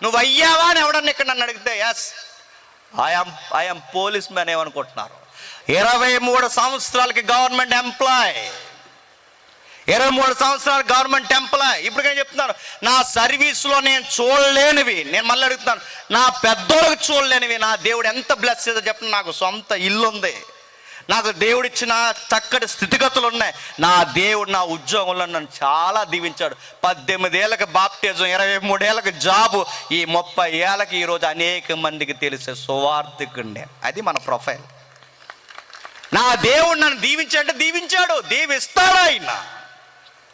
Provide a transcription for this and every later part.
నువ్వు అయ్యావా అని ఎవడన్నా ఇక్కడ నన్ను అడిగితే ఎస్ ఐఎమ్ పోలీస్ మ్యాన్ ఏమనుకుంటున్నారు? 23 సంవత్సరాలకి గవర్నమెంట్ ఎంప్లాయ్, 23 సంవత్సరాలు గవర్నమెంట్ ఎంప్లాయ్. ఇప్పుడు నేను చెప్తున్నాను, నా సర్వీస్లో నేను చూడలేనివి, నేను మళ్ళీ అడుగుతున్నాను, నా పెద్దోళ్ళకి చూడలేనివి నా దేవుడు ఎంత బ్లెస్ చేదో చెప్పండి. నాకు సొంత ఇల్లు ఉంది, నాకు దేవుడిచ్చిన చక్కటి స్థితిగతులు ఉన్నాయి. నా దేవుడు నా ఉద్యోగంలో నన్ను చాలా దీవించాడు. 18 ఏళ్ళకి బాప్టిజం, 23 ఏళ్ళకి జాబు, ఈ 30 ఏళ్ళకి ఈరోజు అనేక మందికి తెలిసే సువార్థికుడిని. అది మన ప్రొఫైల్. నా దేవుడు నన్ను దీవించాడంటే దీవించాడు, దీవిస్తాడు. ఆయన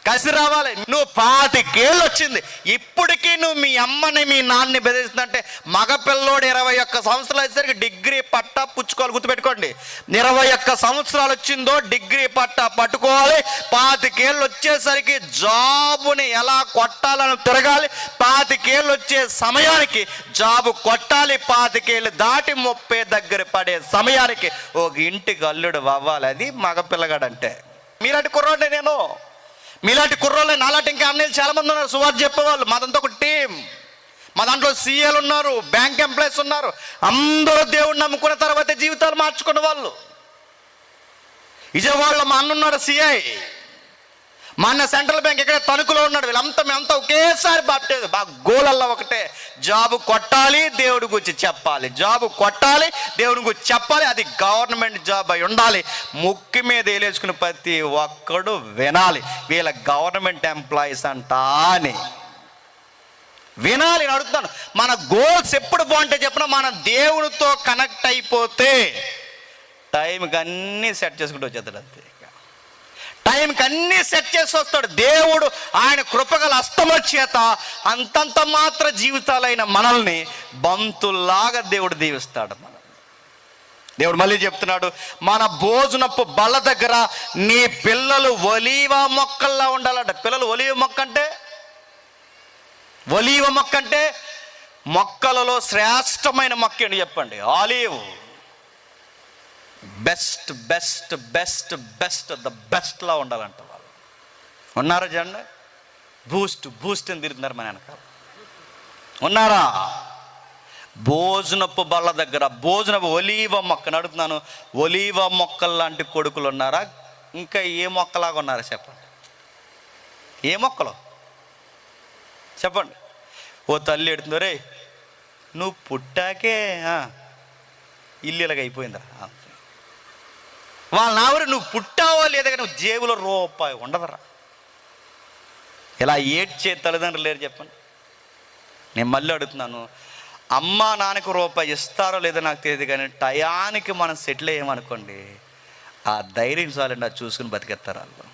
కసి రావాలి. నువ్వు 25 ఏళ్ళు వచ్చింది, ఇప్పటికీ నువ్వు మీ అమ్మని మీ నాన్నని బెదిరిస్తుందంటే, మగపిల్లోడు 21 సంవత్సరాలు వచ్చేసరికి డిగ్రీ పట్టా పుచ్చుకోవాలి. గుర్తుపెట్టుకోండి, 21 సంవత్సరాలు వచ్చిందో డిగ్రీ పట్టా పట్టుకోవాలి. 25 ఏళ్ళు వచ్చేసరికి జాబుని ఎలా కొట్టాలని తిరగాలి. 25 ఏళ్ళు వచ్చే సమయానికి జాబు కొట్టాలి. 25 ఏళ్ళు దాటి 30 దగ్గర పడే సమయానికి ఒక ఇంటికి అల్లుడు అవ్వాలి. అది మగపిల్లగాడంటే. మీలాంటి కుర్రోడే, నేను మీలాంటి కుర్రోళ్ళే, నాలాంటి ఇంకా అన్నయ్యలు చాలామంది ఉన్నారు సువార్త చెప్పేవాళ్ళు. మాదంతా ఒక టీం. మా దాంట్లో సీఏలు ఉన్నారు, బ్యాంక్ ఎంప్లాయీస్ ఉన్నారు. అందరూ దేవుడిని నమ్ముకున్న తర్వాత జీవితాలు మార్చుకున్న వాళ్ళు. విజయవాడలో మా అన్న ఉన్నాడు సిఐ, మా అన్న సెంట్రల్ బ్యాంక్ ఇక్కడ తణుకులో ఉన్నాడు. మేమంతా ఒకేసారి బాప్టిజం. బాగా గోలల్లో ఒకటే, జాబు కొట్టాలి, దేవుడి గురించి చెప్పాలి. జాబు కొట్టాలి, దేవుడి గురించి చెప్పాలి. అది గవర్నమెంట్ జాబ్ అయి ఉండాలి. ముక్కు మీద వేలేసుకుని ప్రతి ఒక్కడు వినాలి, వీళ్ళ గవర్నమెంట్ ఎంప్లాయీస్ అంటా అని వినాలి. నేను అడుగుతాను, మన గోల్స్ ఎప్పుడు బాగుంటాయి చెప్పినా, మన దేవుడితో కనెక్ట్ అయిపోతే టైంకి అన్నీ సెట్ చేసుకుంటూ వచ్చేస్తాడు. అంతే, టైంకి అన్నీ సెట్ చేసి వస్తాడు దేవుడు. ఆయన కృపగల హస్తముల చేత అంతంత మాత్ర జీవితాలైన మనల్ని బంతుల్లాగా దేవుడు దీవిస్తాడు. దేవుడు మళ్ళీ చెప్తున్నాడు, మన భోజనపు బల్ల దగ్గర నీ పిల్లలు ఒలీవ మొక్కల్లా ఉండాలంట. పిల్లలు ఒలీవ మొక్క అంటే మొక్కలలో శ్రేష్టమైన మొక్క అని చెప్పండి, olive. Best best best best the బెస్ట్లా ఉండాలంట. వాళ్ళు ఉన్నారా? జెండా బూస్ట్ అని తిరుగుతున్నారు మన వెనకాల. ఉన్నారా? భోజనపు బల్ల దగ్గర భోజనపు ఒలీవ మొక్క అడుగుతున్నాను, ఒలీవ మొక్కలు లాంటి కొడుకులు ఉన్నారా? ఇంకా ఏ మొక్కలాగా ఉన్నారా చెప్పండి? ఏ మొక్కలు చెప్పండి? ఓ తల్లి ఎడుతుందో, రే నువ్వు పుట్టాకే ఇల్లు ఇలాగ అయిపోయిందా? వాళ్ళ నావరు నువ్వు పుట్టావో లేదా కానీ నువ్వు జేబులో రూపాయి ఉండదురా. ఇలా ఏడ్చే తల్లిదండ్రులు లేరు చెప్పండి. నేను మళ్ళీ అడుగుతున్నాను, అమ్మ నాన్నకు రూపాయి ఇస్తారో లేదో నాకు తెలియదు, కానీ టయానికి మనం సెటిల్ అయ్యామనుకోండి, ఆ ధైర్యం చాలండి, అది చూసుకుని బతికేస్తారు వాళ్ళు.